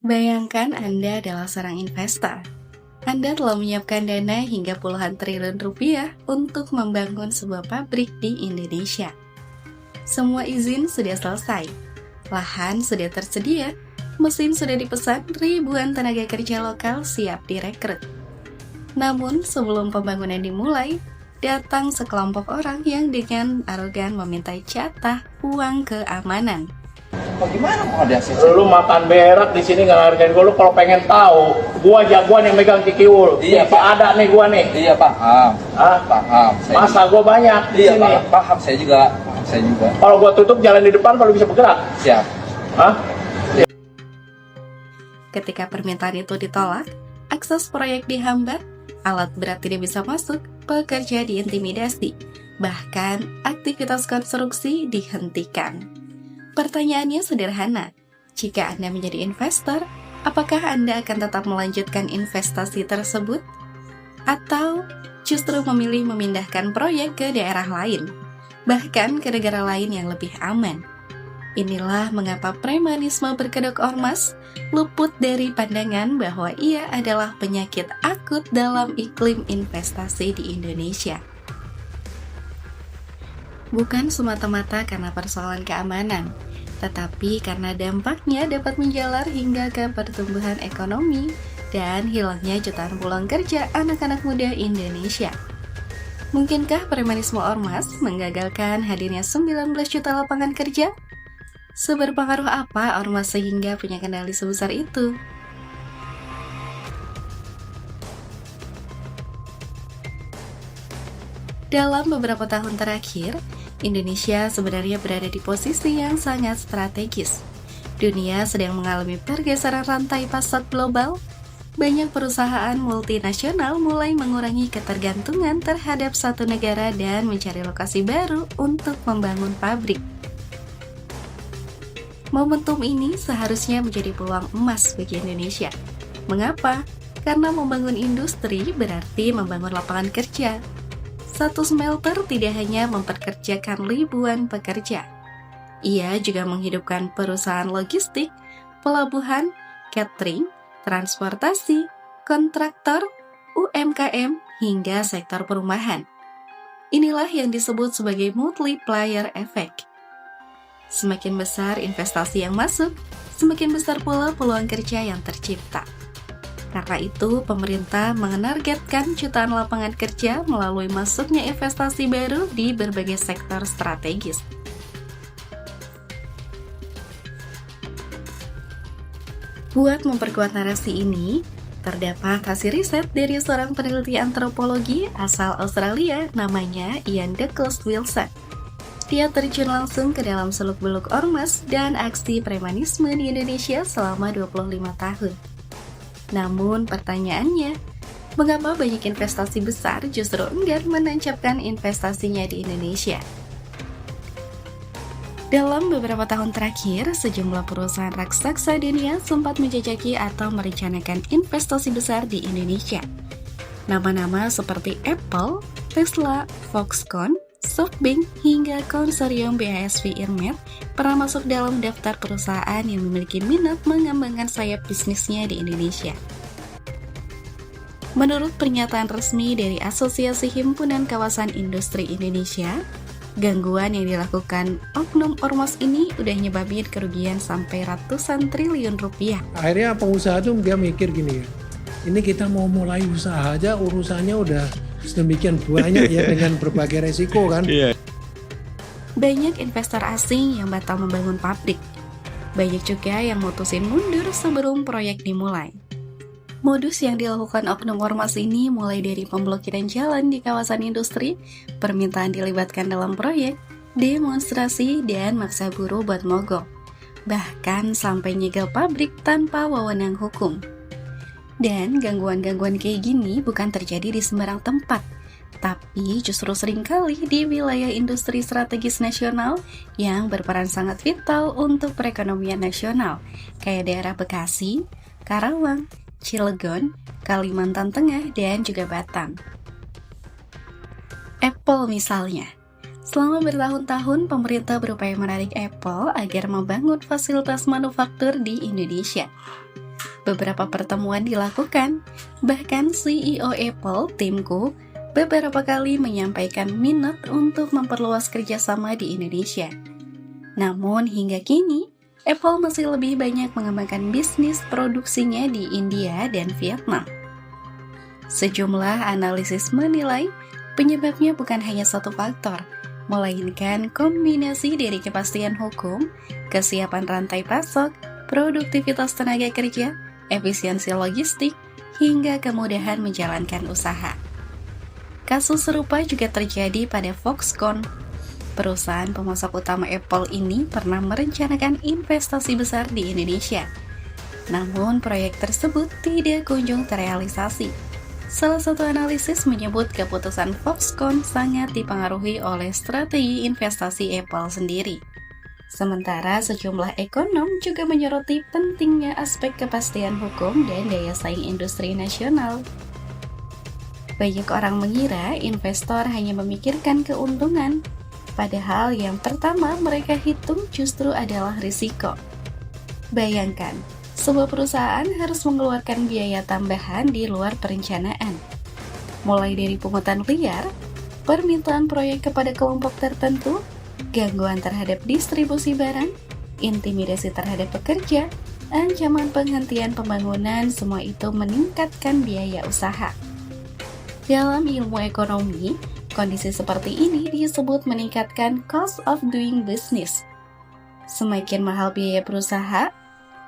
Bayangkan Anda adalah seorang investor. Anda telah menyiapkan dana hingga puluhan triliun rupiah untuk membangun sebuah pabrik di Indonesia. Semua izin sudah selesai, lahan sudah tersedia, mesin sudah dipesan, ribuan tenaga kerja lokal siap direkrut. Namun sebelum pembangunan dimulai, datang sekelompok orang yang dengan arogan meminta jatah uang keamanan. Bagaimana mau ada sih? Lu makan berak di sini nggak hargain gua. Lu kalau pengen tahu, gua jagoan yang megang kikiul. Iya, Masih Pak. ada nih gua nih. Iya paham. Hah? Paham. Masa gua banyak di Iya sini. paham. Saya juga. Kalau gua tutup jalan di depan, kalau bisa bergerak. Siap. Hah? Ketika permintaan itu ditolak, akses proyek dihambat, alat berat tidak bisa masuk, pekerja diintimidasi, bahkan aktivitas konstruksi dihentikan. Pertanyaannya sederhana, jika Anda menjadi investor, apakah Anda akan tetap melanjutkan investasi tersebut? Atau justru memilih memindahkan proyek ke daerah lain, bahkan ke negara lain yang lebih aman? Inilah mengapa premanisme berkedok ormas luput dari pandangan bahwa ia adalah penyakit akut dalam iklim investasi di Indonesia. Bukan semata-mata karena persoalan keamanan, tetapi karena dampaknya dapat menjalar hingga ke pertumbuhan ekonomi dan hilangnya jutaan peluang kerja anak-anak muda Indonesia. Mungkinkah premanisme ormas menggagalkan hadirnya 19 juta lapangan kerja? Seberpengaruh apa ormas sehingga punya kendali sebesar itu? Dalam beberapa tahun terakhir, Indonesia sebenarnya berada di posisi yang sangat strategis. Dunia sedang mengalami pergeseran rantai pasar global. Banyak perusahaan multinasional mulai mengurangi ketergantungan terhadap satu negara dan mencari lokasi baru untuk membangun pabrik. Momentum ini seharusnya menjadi peluang emas bagi Indonesia. Mengapa? Karena membangun industri berarti membangun lapangan kerja. Satu smelter tidak hanya mempekerjakan ribuan pekerja. Ia juga menghidupkan perusahaan logistik, pelabuhan, catering, transportasi, kontraktor, UMKM, hingga sektor perumahan. Inilah yang disebut sebagai multiplier effect. Semakin besar investasi yang masuk, semakin besar pula peluang kerja yang tercipta. Karena itu, pemerintah menargetkan jutaan lapangan kerja melalui masuknya investasi baru di berbagai sektor strategis. Buat memperkuat narasi ini, terdapat hasil riset dari seorang peneliti antropologi asal Australia namanya Ian Douglas Wilson. Dia terjun langsung ke dalam seluk-beluk ormas dan aksi premanisme di Indonesia selama 25 tahun. Namun pertanyaannya, mengapa banyak investasi besar justru enggan menancapkan investasinya di Indonesia? Dalam beberapa tahun terakhir, sejumlah perusahaan raksasa dunia sempat menjajaki atau merencanakan investasi besar di Indonesia. Nama-nama seperti Apple, Tesla, Foxconn, SoftBank, hingga konsorsium BASF Irmed pernah masuk dalam daftar perusahaan yang memiliki minat mengembangkan sayap bisnisnya di Indonesia. Menurut pernyataan resmi dari Asosiasi Himpunan Kawasan Industri Indonesia, gangguan yang dilakukan oknum ormas ini udah nyebabin kerugian sampai ratusan triliun rupiah. Akhirnya pengusaha tuh dia mikir gini ya, ini kita mau mulai usaha aja urusannya udah sedemikian banyak ya dengan berbagai resiko kan. Banyak investor asing yang batal membangun pabrik. Banyak juga yang mutusin mundur sebelum proyek dimulai. Modus yang dilakukan oknum ormas ini mulai dari pemblokiran jalan di kawasan industri, permintaan dilibatkan dalam proyek, demonstrasi, dan maksa buruh buat mogok. Bahkan sampai nyegel pabrik tanpa wewenang hukum. Dan gangguan-gangguan kayak gini bukan terjadi di sembarang tempat, tapi justru seringkali di wilayah industri strategis nasional yang berperan sangat vital untuk perekonomian nasional, kayak daerah Bekasi, Karawang, Cilegon, Kalimantan Tengah, dan juga Batam. Apple misalnya. Selama bertahun-tahun, pemerintah berupaya menarik Apple agar membangun fasilitas manufaktur di Indonesia. Beberapa pertemuan dilakukan, bahkan CEO Apple, Tim Cook, beberapa kali menyampaikan minat untuk memperluas kerjasama di Indonesia. Namun hingga kini, Apple masih lebih banyak mengembangkan bisnis produksinya di India dan Vietnam. Sejumlah analisis menilai penyebabnya bukan hanya satu faktor, melainkan kombinasi dari kepastian hukum, kesiapan rantai pasok, produktivitas tenaga kerja, efisiensi logistik, hingga kemudahan menjalankan usaha. Kasus serupa juga terjadi pada Foxconn. Perusahaan pemasok utama Apple ini pernah merencanakan investasi besar di Indonesia. Namun proyek tersebut tidak kunjung terrealisasi. Salah satu analisis menyebut keputusan Foxconn sangat dipengaruhi oleh strategi investasi Apple sendiri. Sementara sejumlah ekonom juga menyoroti pentingnya aspek kepastian hukum dan daya saing industri nasional. Banyak orang mengira investor hanya memikirkan keuntungan, padahal yang pertama mereka hitung justru adalah risiko. Bayangkan, sebuah perusahaan harus mengeluarkan biaya tambahan di luar perencanaan. Mulai dari pungutan liar, permintaan proyek kepada kelompok tertentu, gangguan terhadap distribusi barang, intimidasi terhadap pekerja, ancaman penghentian pembangunan, semua itu meningkatkan biaya usaha. Dalam ilmu ekonomi, kondisi seperti ini disebut meningkatkan cost of doing business. Semakin mahal biaya berusaha,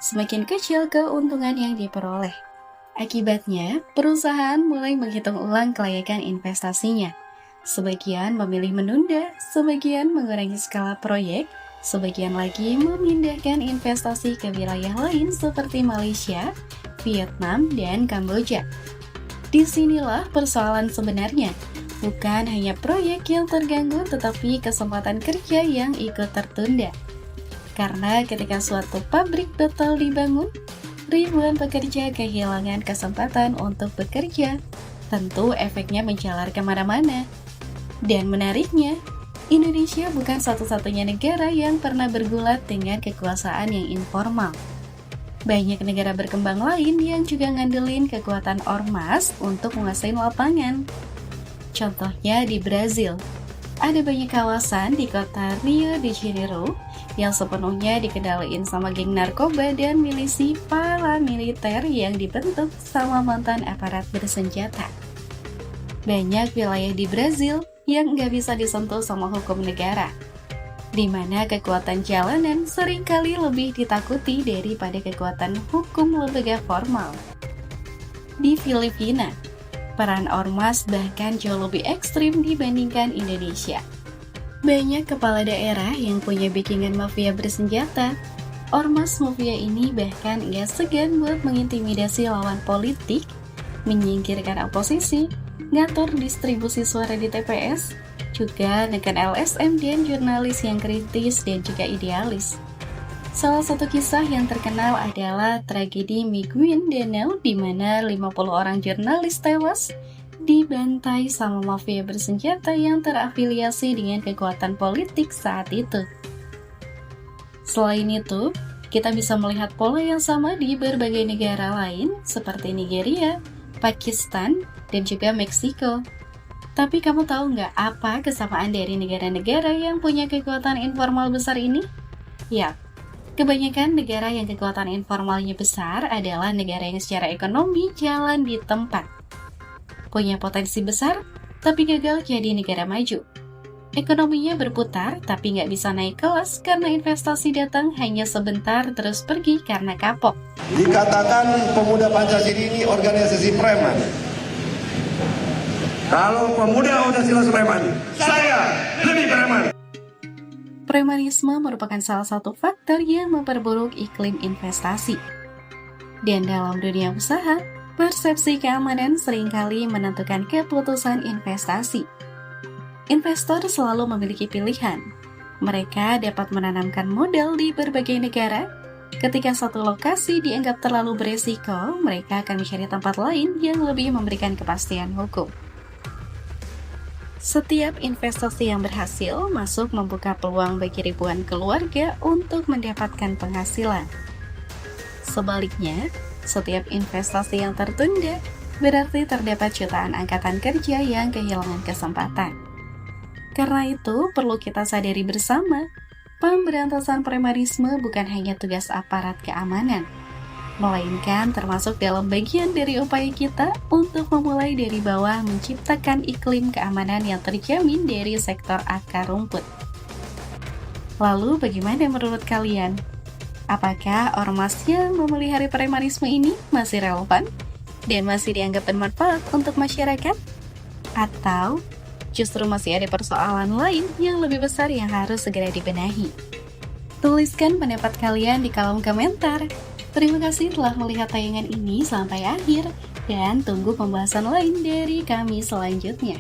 semakin kecil keuntungan yang diperoleh. Akibatnya, perusahaan mulai menghitung ulang kelayakan investasinya. Sebagian memilih menunda, sebagian mengurangi skala proyek, sebagian lagi memindahkan investasi ke wilayah lain seperti Malaysia, Vietnam, dan Kamboja. Disinilah persoalan sebenarnya, bukan hanya proyek yang terganggu tetapi kesempatan kerja yang ikut tertunda. Karena ketika suatu pabrik batal dibangun, ribuan pekerja kehilangan kesempatan untuk bekerja. Tentu efeknya menjalar kemana-mana. Dan menariknya, Indonesia bukan satu-satunya negara yang pernah bergulat dengan kekuasaan yang informal. Banyak negara berkembang lain yang juga ngandelin kekuatan ormas untuk menguasai lapangan. Contohnya di Brazil, ada banyak kawasan di kota Rio de Janeiro yang sepenuhnya dikendaliin sama geng narkoba dan milisi paramiliter yang dibentuk sama mantan aparat bersenjata. Banyak wilayah di Brazil yang nggak bisa disentuh sama hukum negara, di mana kekuatan jalanan seringkali lebih ditakuti daripada kekuatan hukum lembaga formal. Di Filipina, peran ormas bahkan jauh lebih ekstrim dibandingkan Indonesia. Banyak kepala daerah yang punya backingan mafia bersenjata. Ormas mafia ini bahkan nggak segan buat mengintimidasi lawan politik, menyingkirkan oposisi, ngatur distribusi suara di TPS, juga nekan LSM dan jurnalis yang kritis dan juga idealis. Salah satu kisah yang terkenal adalah tragedi Miguel Danau di mana 50 orang jurnalis tewas dibantai sama mafia bersenjata yang terafiliasi dengan kekuatan politik saat itu. Selain itu, kita bisa melihat pola yang sama di berbagai negara lain seperti Nigeria, Pakistan, dan juga Meksiko. Tapi kamu tahu nggak apa kesamaan dari negara-negara yang punya kekuatan informal besar ini? Ya, kebanyakan negara yang kekuatan informalnya besar adalah negara yang secara ekonomi jalan di tempat. Punya potensi besar, tapi gagal jadi negara maju. Ekonominya berputar, tapi nggak bisa naik kelas karena investasi datang hanya sebentar terus pergi karena kapok. Dikatakan pemuda Pancasila ini organisasi preman. Kalau pemuda Pancasila preman, saya lebih preman. Premanisme merupakan salah satu faktor yang memperburuk iklim investasi. Dan dalam dunia usaha, persepsi keamanan seringkali menentukan keputusan investasi. Investor selalu memiliki pilihan. Mereka dapat menanamkan modal di berbagai negara. Ketika satu lokasi dianggap terlalu beresiko, mereka akan mencari tempat lain yang lebih memberikan kepastian hukum. Setiap investasi yang berhasil masuk membuka peluang bagi ribuan keluarga untuk mendapatkan penghasilan. Sebaliknya, setiap investasi yang tertunda berarti terdapat jutaan angkatan kerja yang kehilangan kesempatan. Karena itu, perlu kita sadari bersama, pemberantasan premanisme bukan hanya tugas aparat keamanan, melainkan termasuk dalam bagian dari upaya kita untuk memulai dari bawah menciptakan iklim keamanan yang terjamin dari sektor akar rumput. Lalu bagaimana menurut kalian? Apakah ormas yang memelihara premanisme ini masih relevan dan masih dianggap bermanfaat untuk masyarakat? Atau justru masih ada persoalan lain yang lebih besar yang harus segera dibenahi? Tuliskan pendapat kalian di kolom komentar. Terima kasih telah melihat tayangan ini sampai akhir, dan tunggu pembahasan lain dari kami selanjutnya.